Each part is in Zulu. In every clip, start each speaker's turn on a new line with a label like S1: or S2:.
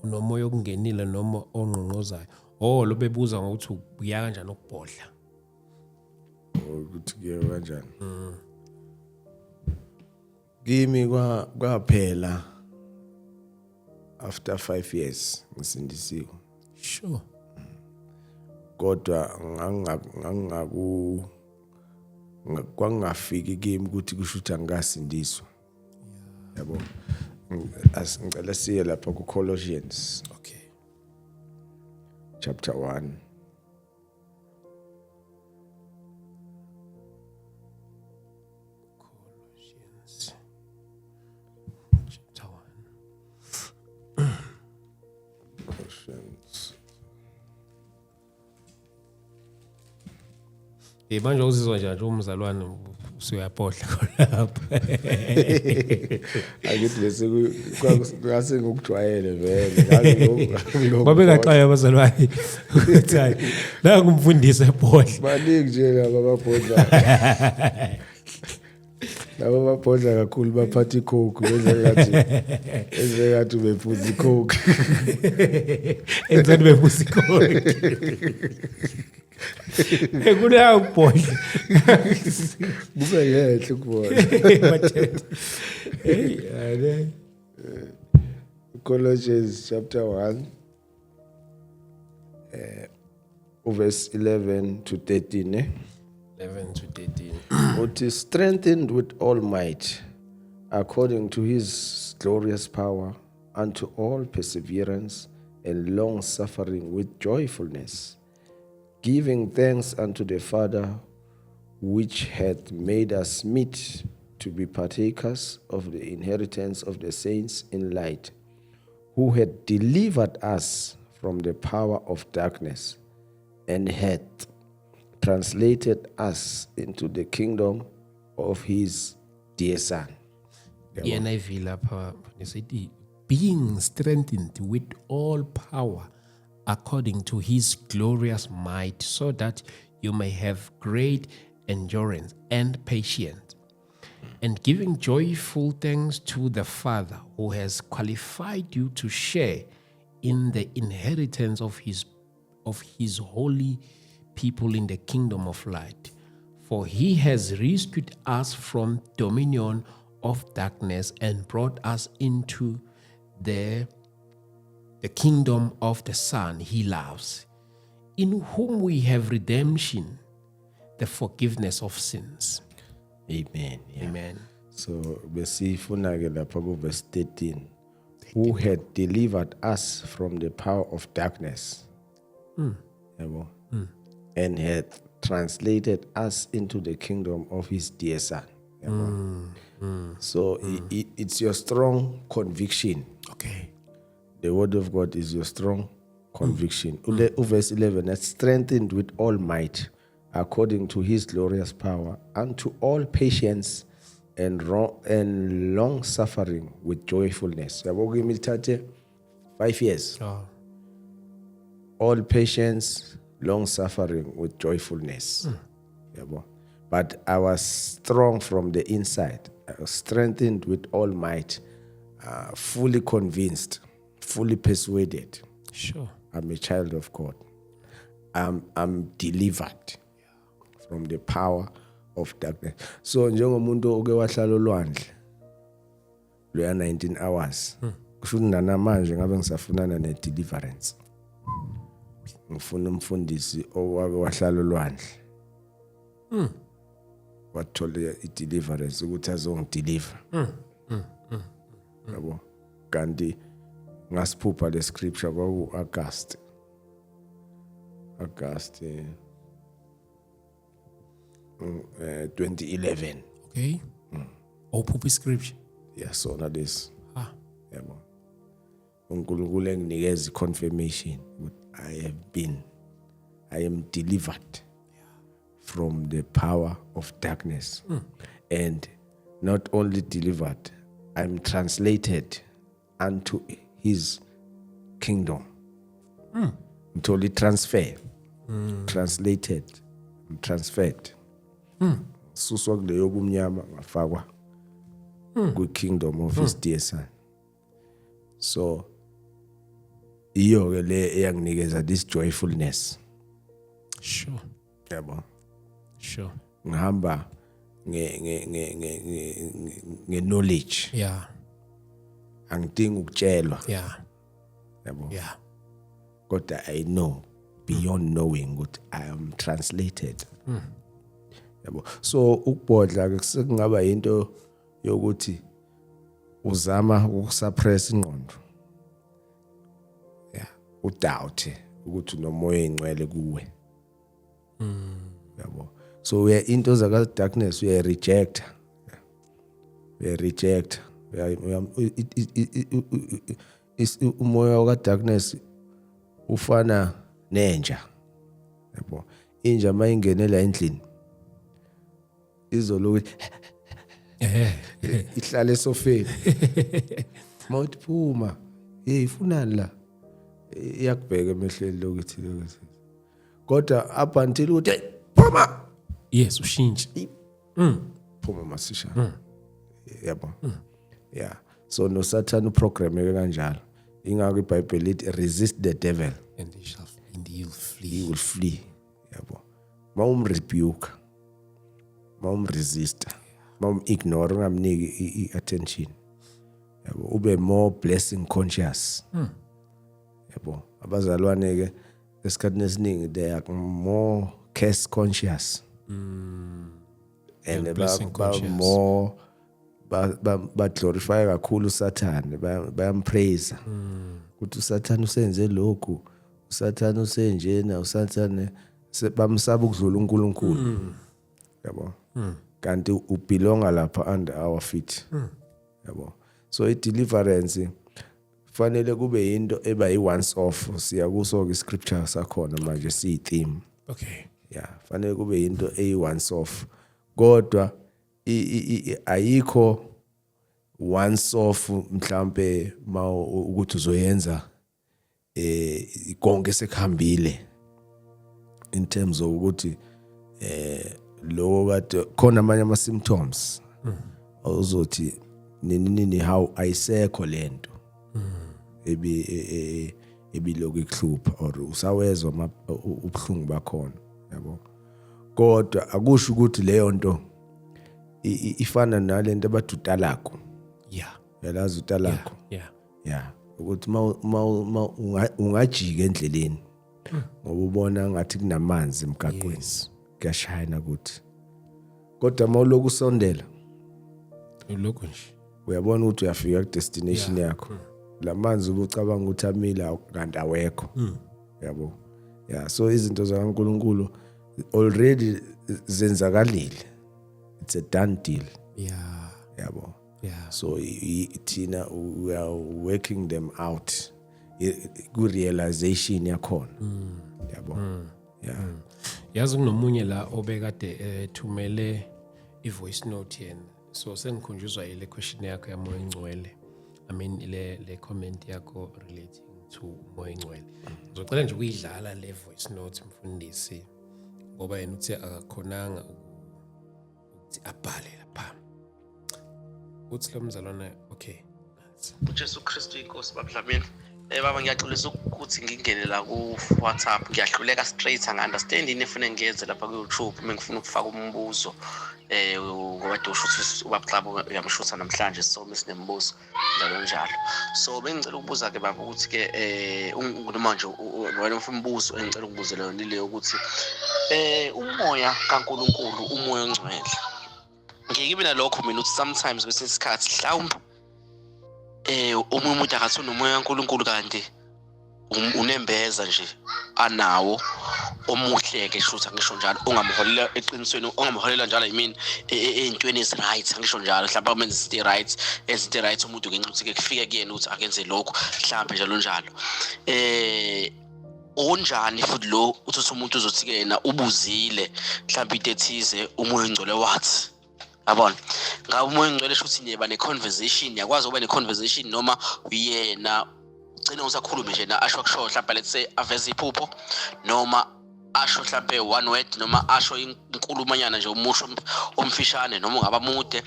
S1: unomoya okungenile noma onqonqozayo lo bebuza ngokuthi ubuya kanjani ukubhodla
S2: ukuthi ke kanjani kimi kwaphela after 5 years ngisindisiwe
S1: sure
S2: kodwa kwangafiki kimi ukuthi kusho ukuthi angasindiswa yabo ngicela siye lapha ku Colossians
S1: okay
S2: chapter 1
S1: Colossians chapter 1
S2: Colossians
S1: manje uzizwa njani umzalwane usuyaphodla lapha
S2: akithi lesi kwase ngokujwayele vele
S1: babe ngaxaya abazalwane ukuthi hayi la kumfundisa ebhodla
S2: baningi nje laba babhodla laba babhodla kakhulu baphatha icoke engathi bephuza icoke
S1: enzeni bephuza icoke Ekuna ukubhodla.
S2: Kube yehle ukubona.
S1: Hey,
S2: Colossians chapter 1 verse 11 to 13
S1: 11 to 13.
S2: What is strengthened with all might according to his glorious power unto all perseverance and long suffering with joyfulness, giving thanks unto the Father, which hath made us meet to be partakers of the inheritance of the saints in light, who had delivered us from the power of darkness, and hath translated us into the kingdom of his dear Son.
S1: NIV lapha nesithi being strengthened with all power according to his glorious might, so that you may have great endurance and patience, and giving joyful thanks to the Father, who has qualified you to share in the inheritance of his holy people in the kingdom of light. For he has rescued us from dominion of darkness and brought us into the kingdom of the Son he loves, in whom we have redemption, the forgiveness of sins.
S2: Amen. Yeah.
S1: Amen.
S2: So besifuna ke lapha ku verse 13, who had delivered us from the power of darkness, and had translated us into the kingdom of his dear Son. So it's your strong conviction.
S1: Okay.
S2: The word of God is your strong conviction. Verse 11, that's strengthened with all might according to his glorious power unto all patience and long suffering with joyfulness. 5 years.
S1: Oh.
S2: All patience, long suffering with joyfulness. But I was strong from the inside. I was strengthened with all might, fully convinced, fully persuaded.
S1: Sure.
S2: I'm a child of God. I'm delivered from the power of darkness. So njengomuntu oke wahlala olwandle loya 19 hours. Kusho nana manje ngabe ngisafunana ne deliverance. Ngifuna umfundisi owake wahlala olwandle. Wathola i-deliverance ukuthi azongideliver. Yabo. Kanti ngasiphupha le scripture kwaku August 2011.
S1: Okay. Ophupha scripture.
S2: Yeah, so that is. Yabo. uNkulunkulu enginikeza confirmation ukuthi I am delivered from the power of darkness. And not only delivered, I'm translated unto his kingdom. Totally transfer. Translated, transferred. Suswa kuleyo bumnyama ngafakwa ku kingdom of his dear Son. So iyo ke le eyanginikeza this joyfulness.
S1: Sure.
S2: Yabo.
S1: Sure.
S2: Ngihamba nge knowledge.
S1: Yeah.
S2: Angidingi ukutshelwa.
S1: Yeah.
S2: Yabo.
S1: Yeah.
S2: Kodwa I know beyond knowing ukuthi I am translated. Yabo. So ukubhodla ke sekungaba into yokuthi uzama ukusuppress ingqondo. Yeah, udoubt ukuthi unomoya engcwele kuwe. Yabo. So we into zaka darkness we reject. We reject. Is umoya wa darkness ufana nenja. Yabo. Inja mayingenela endlini izolokuthi ihlale esofeni mawuthi phuma ifunani la iyakubheka emehlweni lokuthi kodwa up until uthi phuma
S1: Yes, ushintshe.
S2: phuma masisha yabo. Yeah, so no Satan uprogramme kanjalo ingakho iBhayibheli lithi resist the devil
S1: And he'll flee.
S2: he will flee. Yabo. Mawumrebuke, mawumresist, mawumignore ungamniki attention. Yabo, ube more blessing conscious. Yabo, abazalwane ke esikhathini esiningi they are more curse conscious. And
S1: blessing conscious.
S2: more ba glorify kakhulu Satan, bayampraise. Ukuthi uSathane usenze lokhu, uSathane usenjena, uSathane bamsaba ukudlula uNkulunkulu. Yabo. Kanti ubelonga lapha under our feet. Yabo. So i-deliverance fanele kube into eba yi-once off. Siya kuso ke scripture sakhona manje siyi-theme.
S1: Okay.
S2: Yeah, fanele kube into eyi-once off. Kodwa ayikho once off mhlambe ukuthi uzoyenza konke sekuhambile in terms of ukuthi lo kade khona amanye ama symptoms uzothi nini how ayisekho lento ebiloko ikuhlupha or usawezwa ubhlungu bakhona yabo. Kodwa akusho ukuthi leyo nto ifana nalento abadutalako.
S1: Yeah.
S2: Yalazi utalako.
S1: Yeah.
S2: Yeah, ukuthi ungajika endleleni ngoba ubona ngathi kunamanzi emgaqweni kuyashayina ukuthi kodwa mawuloku usondela
S1: Ulokhu nje.
S2: uyabona ukuthi uyafika ku destination yakho. Lamanzi ubucabanga ukuthi amila kanti awekho. Yabo. Yeah, so izinto zakaNkulunkulu already zenzakalile. It's a done deal.
S1: Yeah.
S2: Yabo.
S1: Yeah.
S2: So Tina, we are working them out. Good realization yakhona. Yabo. Yeah.
S1: Yazi kunomunye la obekade thumele ivoice note yena. So sengikhunjuzwa ile question yakho yamoya engcwele. I mean le comment yakho relating to umoya engcwele. Ngizocela nje ukuyidlala le voice note mfundisi ngoba yena uthi akakhonanga ukuthi abhale lapha. Uthi lo mzalwane okay.
S3: uJesu Kristu inkosi babudlamini. Baba ngiyaxolisa ukuthi ngingene la ku WhatsApp ngiyahluleka straight angi-understand ini efuna ngiyenze lapha ku YouTube ngifuna ukufaka umbuzo ngoba dosho ukuthi ubabxabo uyamshutha namhlanje sisome sinembuzo njalo njalo. So bengicela ukubuza ke baba ukuthi ke manje wena ufuna umbuzo engicela ukubuzela yona ile ukuthi umoya kaNkuluNkulu umoya ongcwele. Ngeke ibe nalokho mina ukuthi sometimes kwesinye isikhathi mhlawumbe umuntu akathi unomoya kaNkuluNkulu kanti unembeza nje anawo omuhleke shutha ngisho njalo ungamholela eqinisweni ungamholela njalo I mean ezintweni eziright ngisho njalo mhlawumbe umenza izinto right ezinto right umuntu ngenxa kufike kuyena ukuthi akenze lokho mhlawumbe njalo njalo onjani futhi lo uthi umuntu uzothi ke yena ubuzile mhlawumbe into ethize umoya engcwele wathi yabona ngabe umoya engcwele shuthi niyeba ne-conversation yakwazi ukuba ne-conversation noma uyena ugcina usakhuluma nje na asho kusho mhlawumbe let's say aveze iphupho noma asho mhlawumbe one word noma asho inkulumanyana nje umusho omfishane noma ungaba mude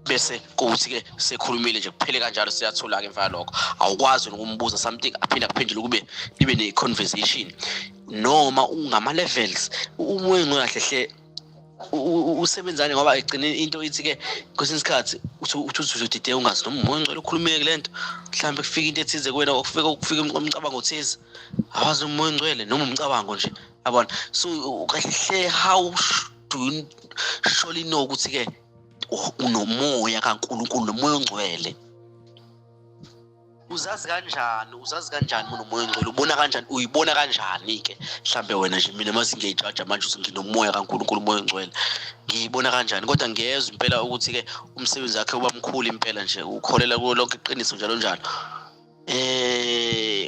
S3: bese kuthi-ke sekhulumile nje kuphele kanjalo siyathula-ke emva lokho awukwazi nokumbuza something aphinde akuphendule libe ne-conversation noma ungama-levels umoya engcwele kahle usebenzane ngoba egcine into ithi-ke kwesinye isikhathi uthi uzodide ungazi noma umoya engcwele ukhulumeke le nto mhlawumbe kufika into ethize kuwena okufika umcabango othize awazi umoya engcwele noma umcabango nje yabona so kahle how do you surely know ukuthi-ke unomoya kaNkulunkulu nomoya ongcwele uzazi kanjani unomoya ongcwele ubona kanjani uyibona kanjani-ke mhlambe wena nje mina mase ngiyayijaja manje ukuthi nginomoya kaNkulunkulu umoya ongcwele ngiyibona kanjani kodwa ngiyezwa impela ukuthi-ke umsebenzi wakhe uba mkhulu impela nje ukholela kulo lonke iqiniso njalo njalo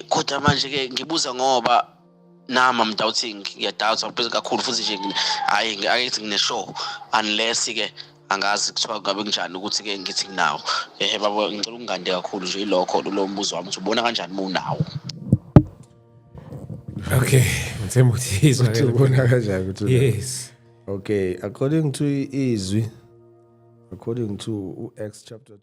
S3: kodwa manje-ke ngibuza ngoba nami I'm doubting ngiyadoubt kakhulu futhi nje hayi ayithi ngine-show unless-ke angazi kuthiwa ngabe kunjani ukuthi-ke ngithi nginawo baba ngicela ukungande kakhulu nje ilokho lo mbuzo wami ukuthi ubona kanjani uma unawo.
S1: Okay, ngithemba ukuthi izwa
S2: ubona kanjani ukuthi
S1: yes.
S2: Okay, according to Acts chapter 2